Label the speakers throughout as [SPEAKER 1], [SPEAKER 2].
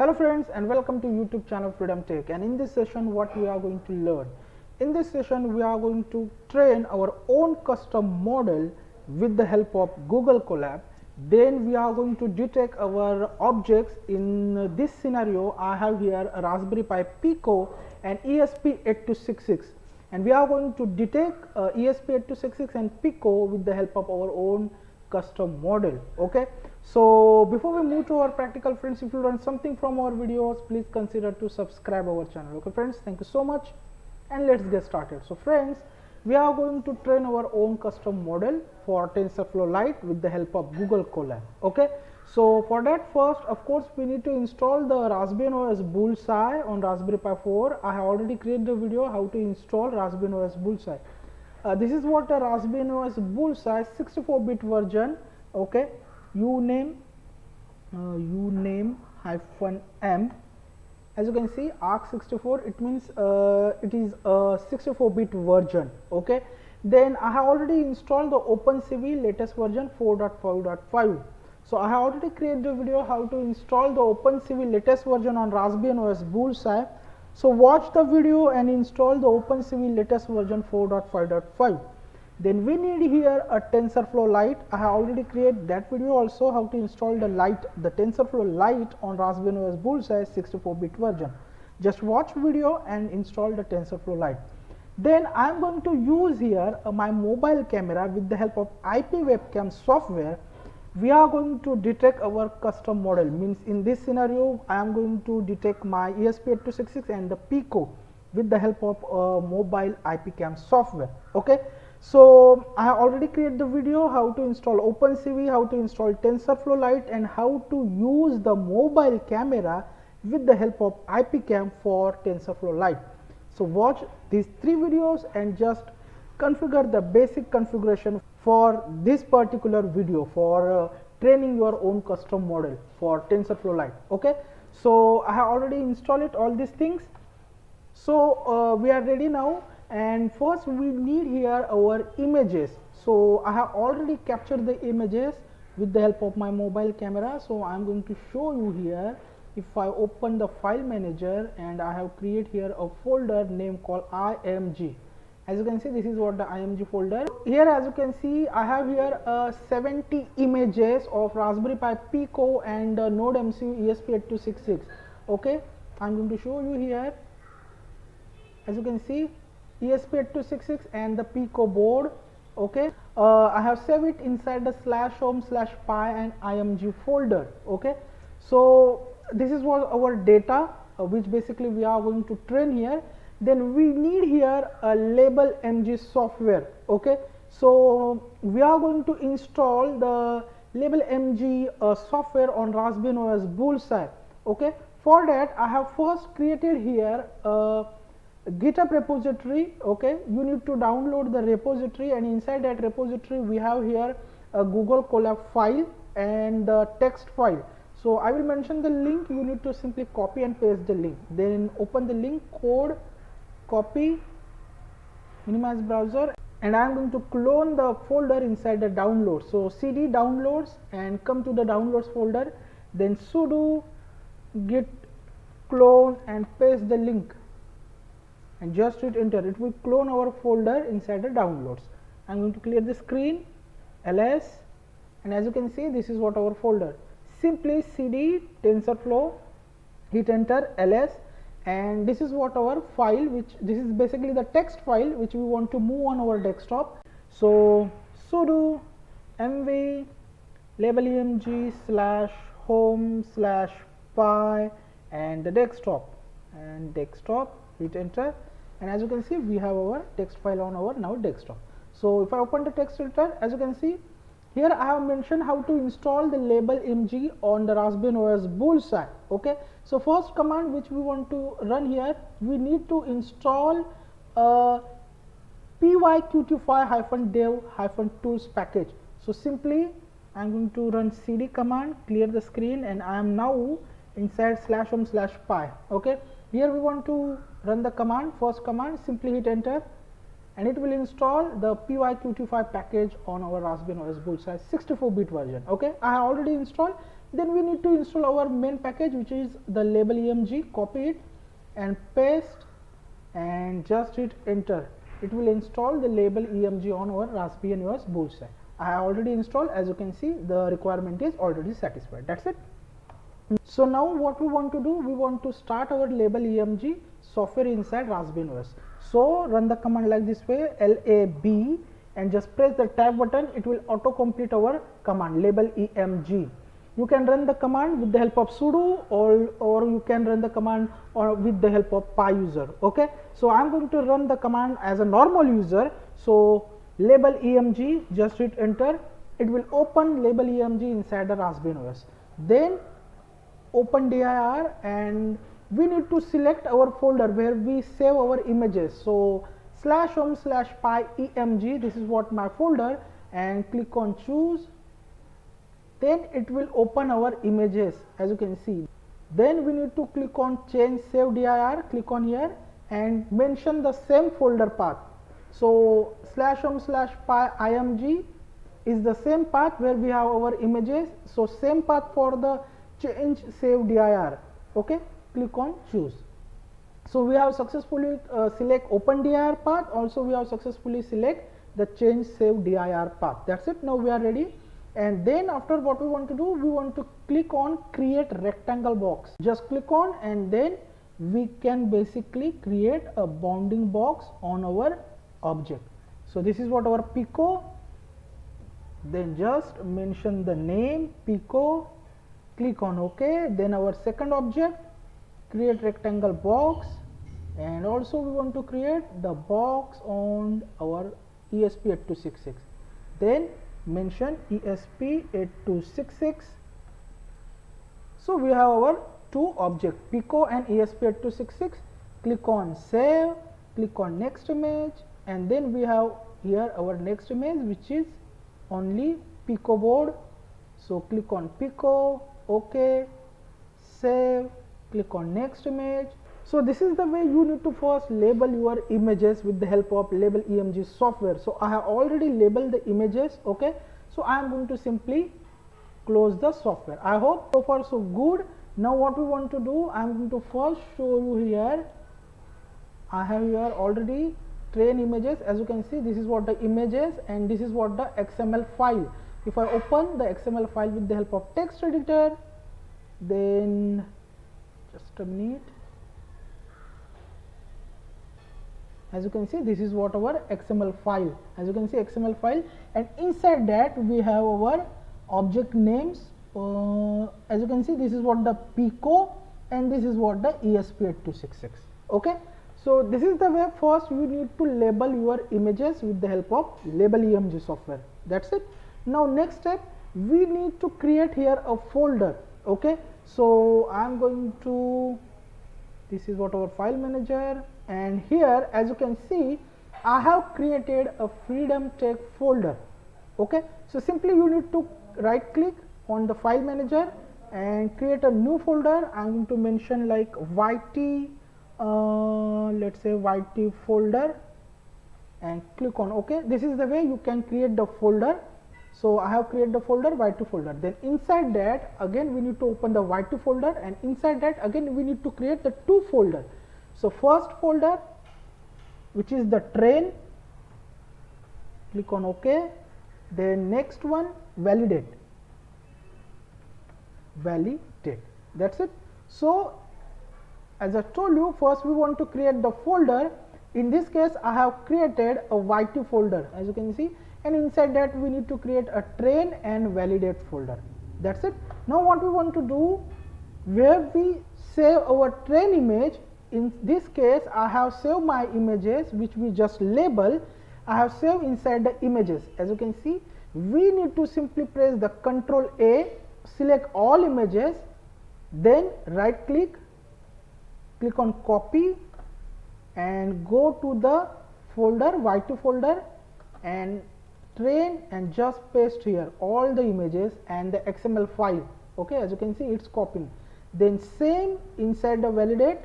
[SPEAKER 1] Hello friends and welcome to YouTube channel Freedom Tech, and in this session what we are going to learn. In this session we are going to train our own custom model with the help of Google Colab. Then we are going to detect our objects. In this scenario I have here a Raspberry Pi Pico and ESP8266, and we are going to detect ESP8266 and Pico with the help of our own custom model. Okay, so before we move to our practical, friends, if you learn something from our videos, please consider to subscribe our channel. Okay friends, thank you so much, and let's get started. So friends, we are going to train our own custom model for TensorFlow Lite with the help of Google Colab. Okay, so for that, first of course we need to install the Raspberry OS Bullseye on Raspberry Pi 4. I have already created the video how to install Raspberry OS Bullseye. This is what a Raspberry OS Bullseye 64-bit version. Okay, uname -m. As you can see, ARC64, it means it is a 64-bit version. Okay, then I have already installed the opencv latest version 4.5.5. so I have already created a video how to install the opencv latest version on Raspberry OS Bullseye. So watch the video and install the opencv latest version 4.5.5. then we need here a TensorFlow Lite. I have already created that video also how to install the TensorFlow Lite on Raspberry OS Bullseye 64-bit version. Just watch video and install the TensorFlow Lite. Then I am going to use here my mobile camera with the help of IP webcam software. We are going to detect our custom model. Means in this scenario I am going to detect my ESP8266 and the Pico with the help of mobile IP cam software. Okay, so I have already created the video how to install opencv, how to install TensorFlow Lite, and how to use the mobile camera with the help of IP cam for TensorFlow Lite. So watch these 3 videos and just configure the basic configuration for this particular video for training your own custom model for TensorFlow Lite. Okay, so I have already installed it, all these things. So we are ready now, and first we need here our images. So I have already captured the images with the help of my mobile camera. So I am going to show you here. If I open the file manager, and I have created here a folder name called img. As you can see, this is what the img folder. Here as you can see, I have here 70 images of Raspberry Pi Pico and Node MCU ESP8266. Okay, I am going to show you here. As you can see, ESP8266 and the Pico board. Okay, I have saved it inside the /home/pi and img folder. Okay, so this is what our data which basically we are going to train here. Then we need here a LabelImg software. Okay, so we are going to install the LabelImg software on Raspberry OS Bullseye. Okay, for that I have first created here a GitHub repository. Okay, you need to download the repository, and inside that repository we have here a Google Colab file and the text file. So I will mention the link. You need to simply copy and paste the link, then open the link, code, copy, minimize browser, and I am going to clone the folder inside the downloads. So cd downloads and come to the downloads folder, then sudo git clone and paste the link and just hit enter. It will clone our folder inside the downloads. I am going to clear the screen, ls, and as you can see, this is what our folder. Simply cd TensorFlow, hit enter, ls, and this is what our file, which this is basically the text file which we want to move on our desktop. So sudo mv LabelImg /home/pi and the desktop, hit enter, and as you can see we have our text file on our now desktop. So if I open the text filter, as you can see here I have mentioned how to install the LabelImg on the Raspberry OS Bullseye. Okay, so first command which we want to run here, we need to install pyqt5-dev-tools package. So simply I am going to run cd command, clear the screen, and I am now inside /home/pi. Okay, here we want to run the command. First command, simply hit enter, and it will install the pyqt5 package on our Raspberry OS Bullseye 64-bit version. Okay, I have already installed. Then we need to install our main package, which is the LabelImg. Copy it and paste and just hit enter. It will install the LabelImg on our Raspberry and OS both side. I have already installed. As you can see, the requirement is already satisfied. That's it. So now what we want to do, we want to start our LabelImg software inside Raspberry OS. So run the command like this way, LAB, and just press the tab button. It will auto complete our command LabelImg. You can run the command with the help of sudo, or you can run the command or with the help of PyUser. Okay, so I'm going to run the command as a normal user. So LabelImg, just hit enter. It will open LabelImg inside the Raspberry OS. Then open dir, and we need to select our folder where we save our images. So /home/pyemg, this is what my folder, and click on choose. Then it will open our images, as you can see. Then we need to click on change save dir, click on here and mention the same folder path. So /home/pyemg is the same path where we have our images. So same path for the change save dir. Okay, click on choose. So we have successfully select open dir path. Also we have successfully select the change save dir path. That's it. Now we are ready. And then after, what we want to do, we want to click on create rectangle box. Just click on, and then we can basically create a bounding box on our object. So this is what our Pico. Then just mention the name Pico, click on OK. Then our second object, create rectangle box, and also we want to create the box on our ESP8266. Then mention ESP8266. So we have our two objects, Pico and ESP8266. Click on save, click on next image, and then we have here our next image, which is only Pico board. So click on Pico, OK, save, click on next image. So this is the way you need to first label your images with the help of LabelImg software. So I have already labeled the images. Okay, so I am going to simply close the software. I hope so far so good. Now what we want to do, I am going to first show you here. I have here already train images. As you can see, this is what the images, and this is what the XML file. If I open the XML file with the help of text editor, then just a minute. As you can see, this is what our XML file. As you can see, XML file, and inside that we have our object names. As you can see, this is what the Pico, and this is what the ESP8266. Okay, so this is the way first you need to label your images with the help of LabelImg software. That's it. Now next step, we need to create here a folder. Okay, so I am going to, this is what our file manager, and here as you can see, I have created a freedom tech folder. Okay, so simply you need to right click on the file manager and create a new folder. I am going to mention like YT, let's say YT folder, and click on OK. This is the way you can create the folder. So I have created the folder YT folder. Then inside that again we need to open the YT folder, and inside that again we need to create the two folder. So first folder, which is the train, click on OK. Then next one, validate. That's it. So as I told you, first we want to create the folder. In this case I have created a YT folder, as you can see, and inside that we need to create a train and validate folder. That's it. Now what we want to do, where we save our train image, in this case I have saved my images which we just label. I have saved inside the images. As you can see, we need to simply press the Ctrl A, select all images, then right click, click on copy, and go to the folder YT folder and train, and just paste here all the images and the XML file. Okay, as you can see, it's copying. Then same inside the validate,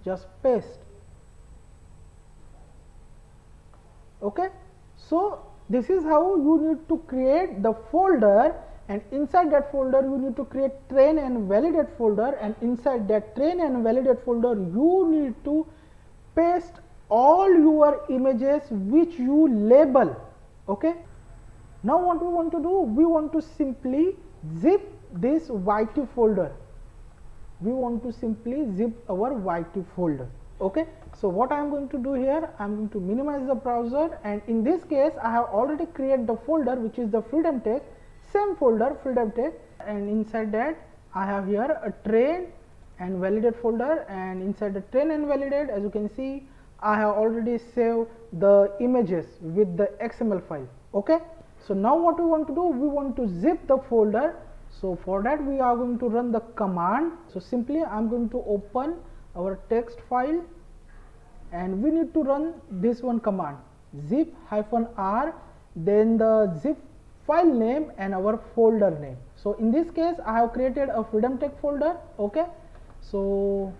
[SPEAKER 1] just paste. Okay, so this is how you need to create the folder and inside that folder you need to create train and validate folder, and inside that train and validate folder you need to paste all your images which you label. Okay, now what we want to do, we want to simply zip this YT folder. We want to simply zip our YT folder. Okay, so what I am going to do here, I am going to minimize the browser, and in this case I have already created the folder which is the freedom tech, same folder freedom tech, and inside that I have here a train and validate folder, and inside the train and validate, as you can see, I have already saved the images with the XML file. Okay, so now what we want to do, we want to zip the folder. So for that we are going to run the command. So simply I am going to open our text file, and we need to run this one command, zip -r, then the zip file name and our folder name. So in this case I have created a freedom tech folder. Okay, so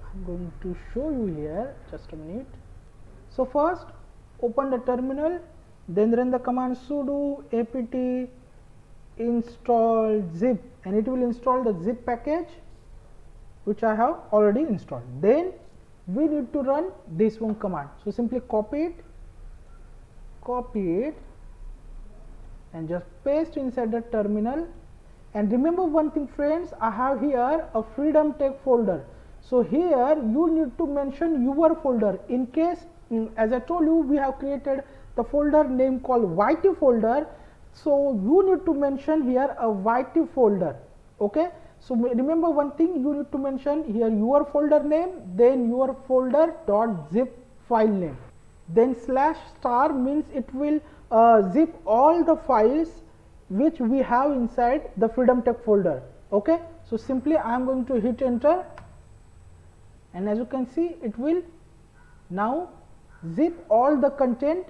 [SPEAKER 1] I'm going to show you here, just a minute. So first open the terminal, then run the command sudo apt install zip, and it will install the zip package which I have already installed. Then we need to run this one command. So simply copy it and just paste inside the terminal. And remember one thing friends, I have here a freedom tech folder. So here you need to mention your folder. In case, as I told you, we have created the folder name called YT folder. So you need to mention here a YT folder. Okay, so remember one thing, you need to mention here your folder name, then your folder dot zip file name, then /* means it will zip all the files which we have inside the freedom tech folder. Okay, so simply I am going to hit enter, and as you can see it will now zip all the content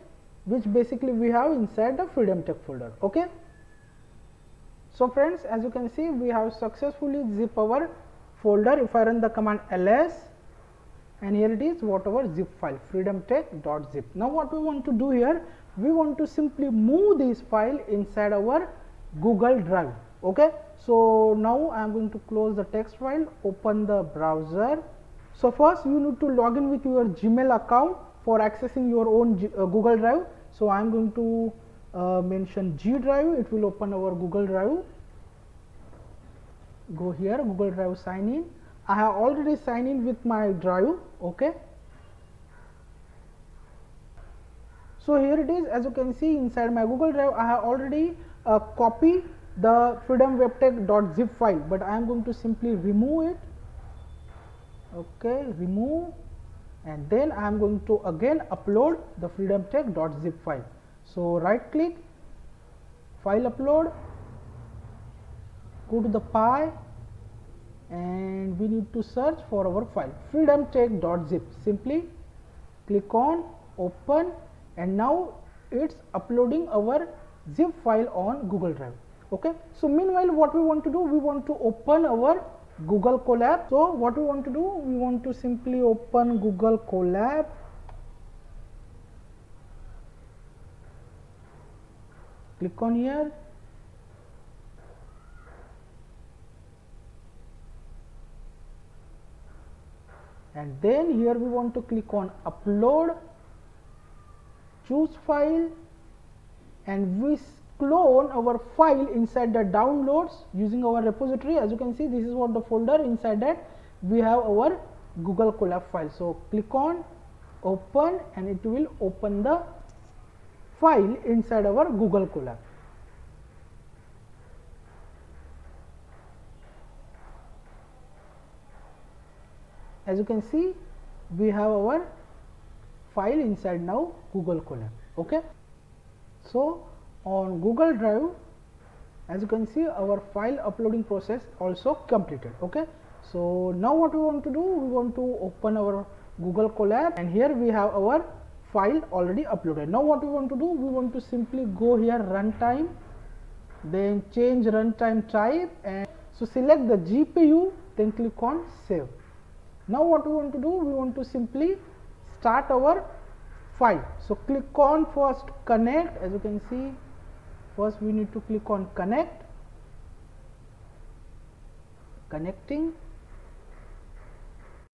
[SPEAKER 1] which basically we have inside the freedom tech folder. Okay, so friends, as you can see we have successfully zip our folder. If I run the command ls, and here it is, whatever zip file freedom tech.zip. Now what we want to do here, we want to simply move this file inside our Google Drive. Okay, so now I am going to close the text file, open the browser. So first you need to log in with your Gmail account for accessing your own Google Drive. So I am going to mention G Drive, it will open our Google Drive. Go here, Google Drive, sign in. I have already signed in with my drive. Okay, so here it is, as you can see inside my Google Drive I have already copied the freedomwebtech.zip file, but I am going to simply remove it. Okay, remove, and then I am going to again upload the freedomtech.zip file. So right click, file upload, go to the Pi, and we need to search for our file freedomtech.zip. Simply click on open, and now it's uploading our zip file on Google Drive. Okay, so meanwhile what we want to do, we want to open our Google Colab. So what we want to do, we want to simply open Google Colab. Click on here, and then here we want to click on upload, choose file, and we clone our file inside the downloads using our repository. As you can see, this is what the folder, inside that we have our Google Colab file. So click on open, and it will open the file inside our Google Colab. As you can see, we have our file inside now Google Colab. Okay, so on Google Drive, as you can see, our file uploading process also completed. Okay, so now what we want to do, we want to open our Google Colab, and here we have our file already uploaded. Now what we want to do, we want to simply go here runtime, then change runtime type, and so select the GPU, then click on save. Now what we want to do, we want to simply start our file. So click on first connect. As you can see, first we need to click on connect, connecting.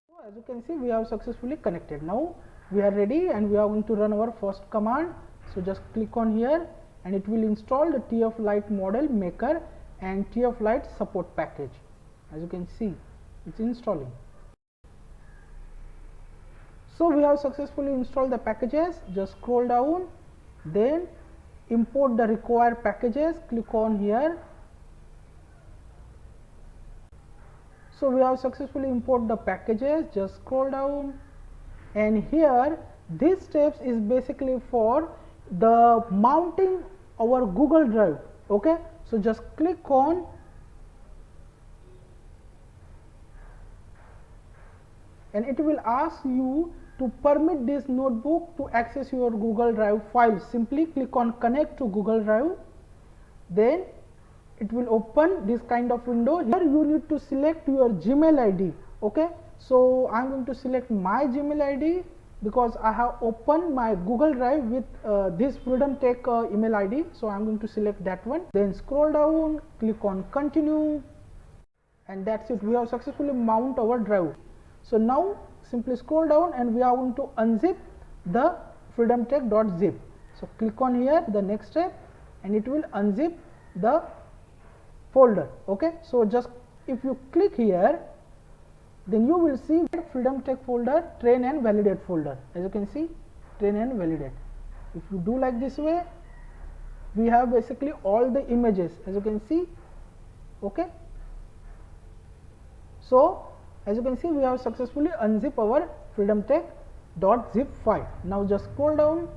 [SPEAKER 1] So as you can see, we have successfully connected. Now we are ready and we are going to run our first command. So just click on here and it will install the TFLite model maker and TFLite support package. As you can see, it's installing. So we have successfully installed the packages. Just scroll down, then import the required packages. Click on here. So we have successfully imported the packages. Just scroll down, and here this steps is basically for the mounting our Google Drive. Okay, so just click on and it will ask you to permit this notebook to access your Google Drive files. Simply click on connect to Google Drive, then it will open this kind of window. Here you need to select your Gmail ID. Okay, so I am going to select my Gmail ID because I have opened my Google Drive with this Freedom Tech email ID. So I am going to select that one. Then scroll down, click on continue, and that's it. We have successfully mounted our drive. So now simply scroll down and we are going to unzip the freedomtech.zip. So click on here, the next step, and it will unzip the folder. Okay, so just if you click here, then you will see Freedom Tech folder, train and validate folder. As you can see, train and validate. If you do like this way, we have basically all the images, as you can see. Okay, so as you can see, we have successfully unzip our freedomtech.zip file. Now just scroll down,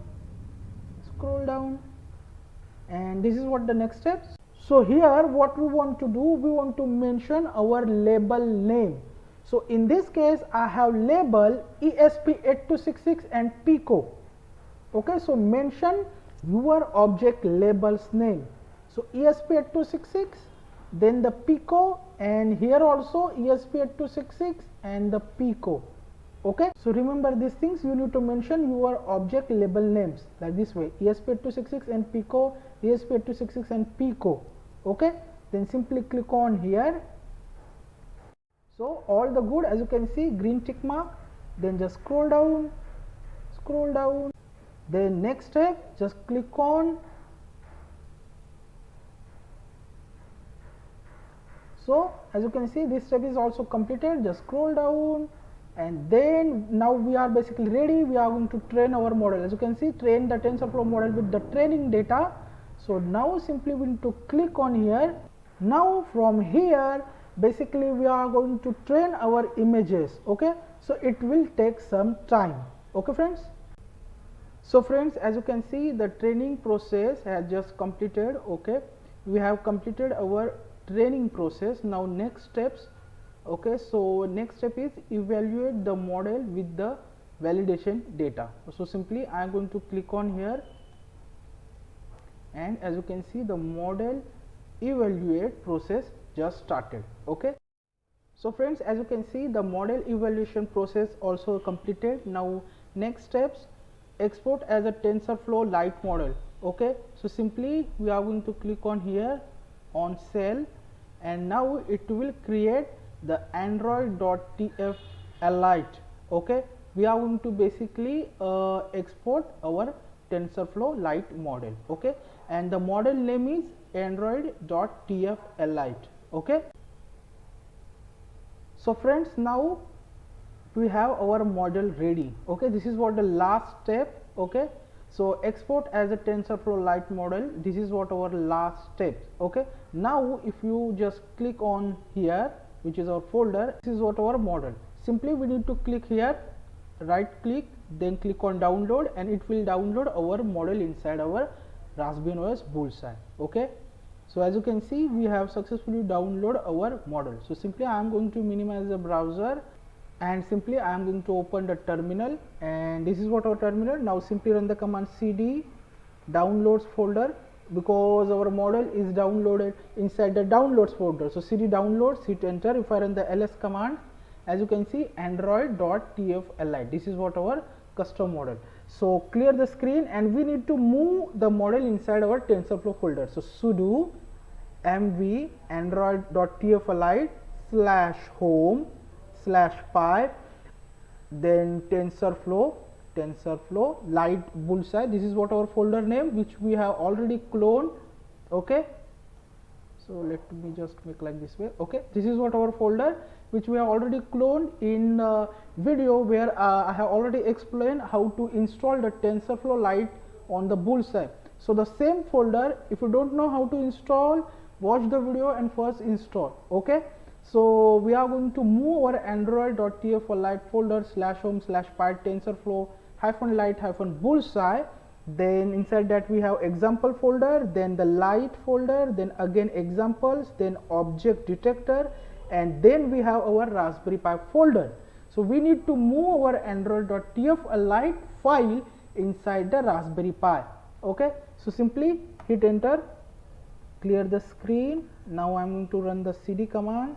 [SPEAKER 1] and this is what the next steps. So here what we want to do, we want to mention our label name. So in this case, I have label ESP8266 and Pico. Okay, so mention your object label's name. So ESP8266, then the Pico, and here also ESP8266 and the Pico. Okay, so remember these things, you need to mention your object label names like this way: ESP8266 and Pico, ESP8266 and Pico. Okay, then simply click on here. So all the good, as you can see, green tick mark. Then just scroll down, then next step, just click on. So as you can see, this step is also completed. Just scroll down, and then now we are basically ready. We are going to train our model. As you can see, train the TensorFlow model with the training data. So now simply we need to click on here. Now from here, basically we are going to train our images. Okay, so it will take some time. Okay friends. So friends, as you can see, the training process has just completed. Okay, we have completed our training process. Now next steps. Okay, so next step is evaluate the model with the validation data. So simply I am going to click on here, and as you can see, the model evaluate process just started. Okay, so friends, as you can see, the model evaluation process also completed. Now next steps, export as a TensorFlow Lite model. Okay, so simply we are going to click on here on cell, and now it will create the android.tflite. Okay, we are going to basically export our TensorFlow Lite model. Okay, and the model name is android.tflite. Okay, so friends, now we have our model ready. Okay, this is what the last step. Okay, so export as a TensorFlow Lite model, this is what our last step. Okay, now if you just click on here, which is our folder, this is what our model. Simply we need to click here, right click, then click on download, and it will download our model inside our Raspberry OS Bullseye. Okay, so as you can see, we have successfully downloaded our model. So simply I am going to minimize the browser, and simply I am going to open the terminal, and this is what our terminal. Now simply run the command cd downloads folder, because our model is downloaded inside the downloads folder. So cd downloads, hit enter. If I run the ls command, as you can see, android.tflite, this is what our custom model. So clear the screen, and we need to move the model inside our TensorFlow folder. So sudo mv android.tflite /home/pi, then TensorFlow light bullseye. This is what our folder name, which we have already cloned. Okay, so let me just make like this way. Okay, this is what our folder which we have already cloned in video, where I have already explained how to install the TensorFlow Lite on the bullseye. So the same folder, if you don't know how to install, watch the video and first install. Okay, so we are going to move our android.tflite folder /home/pi TensorFlow -lite-bullseye. Then inside that we have example folder, then the light folder, then again examples, then object detector, and then we have our Raspberry Pi folder. So we need to move our android.tflite file inside the Raspberry Pi. Okay, so simply hit enter, clear the screen. Now I am going to run the cd command.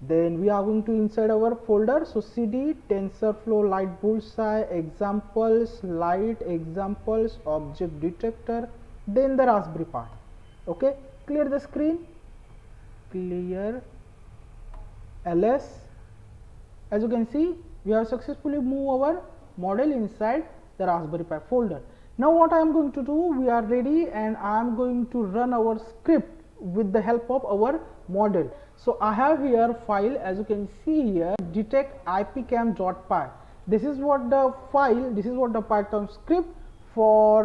[SPEAKER 1] Then we are going to inside our folder, so cd TensorFlow Lite bullseye, examples, light, examples, object detector, then the Raspberry Pi. Okay, clear the screen, clear ls. As you can see, we have successfully moved our model inside the Raspberry Pi folder. Now what I am going to do, we are ready, and I am going to run our script with the help of our model. So I have here file, as you can see here, detect ipcam.py. This is what the file, this is what the Python script for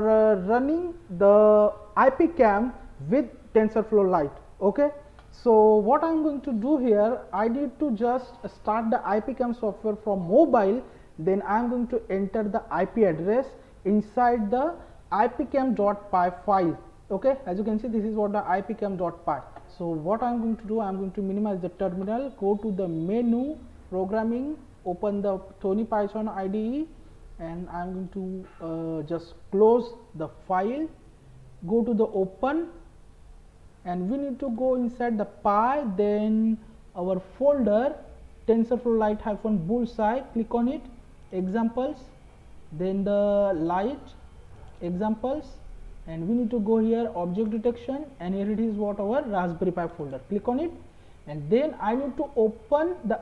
[SPEAKER 1] running the ipcam with TensorFlow Lite. Okay, so what I am going to do here, I need to just start the ipcam software from mobile. Then I am going to enter the IP address inside the ipcam.py file. Okay, as you can see, this is what the ipcam.py. So what I am going to do, I am going to minimize the terminal, go to the menu, programming, open the Tony Python IDE, and I am going to just close the file, go to the open, and we need to go inside the Pi, then our folder TensorFlow Lite-bullseye, click on it, examples, then the light, examples, and we need to go here object detection, and here it is what our Raspberry Pi folder, click on it, and then I need to open the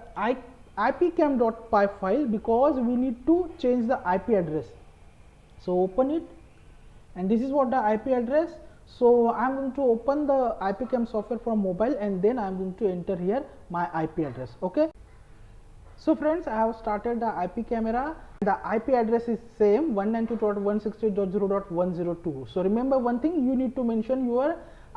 [SPEAKER 1] ipcam.py file because we need to change the IP address. So open it, and this is what the IP address. So I am going to open the ipcam software from mobile, and then I am going to enter here my IP address. Okay, so friends, I have started the IP camera. The IP address is same 192.168.0.102. So remember one thing, you need to mention your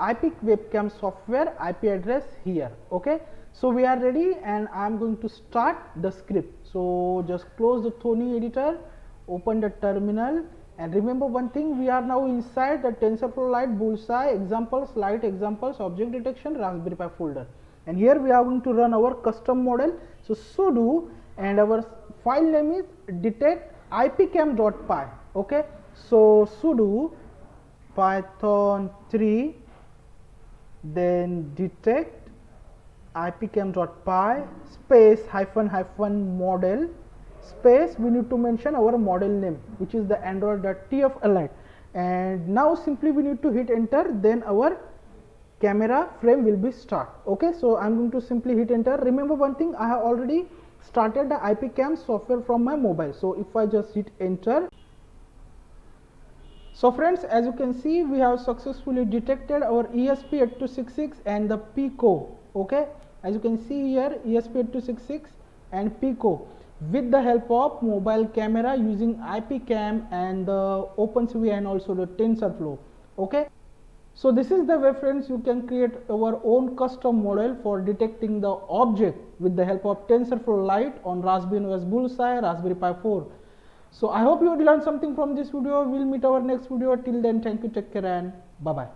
[SPEAKER 1] IP webcam software IP address here. Okay, so we are ready, and I am going to start the script. So just close the Tony editor, open the terminal, and remember one thing, we are now inside the TensorFlow Lite bullseye, examples, light, examples, object detection, Raspberry Pi folder, and here we are going to run our custom model. So sudo, and our file name is detect ipcam.py. Okay, so sudo python 3, then detect ipcam.py space -- model space, we need to mention our model name, which is the android.tflite, and now simply we need to hit enter, then our camera frame will be start. Okay, so I am going to simply hit enter. Remember one thing, I have already started the ipcam software from my mobile. So if I just hit enter, so friends, as you can see, we have successfully detected our ESP8266 and the Pico. Okay, as you can see here, ESP8266 and Pico with the help of mobile camera using ipcam and the opencv and also the TensorFlow. Okay, so this is the way, friends, you can create our own custom model for detecting the object with the help of TensorFlow Lite on Raspberry OS bullseye, Raspberry Pi 4. So I hope you learned something from this video. We'll meet our next video. Till then, thank you, take care, and bye bye.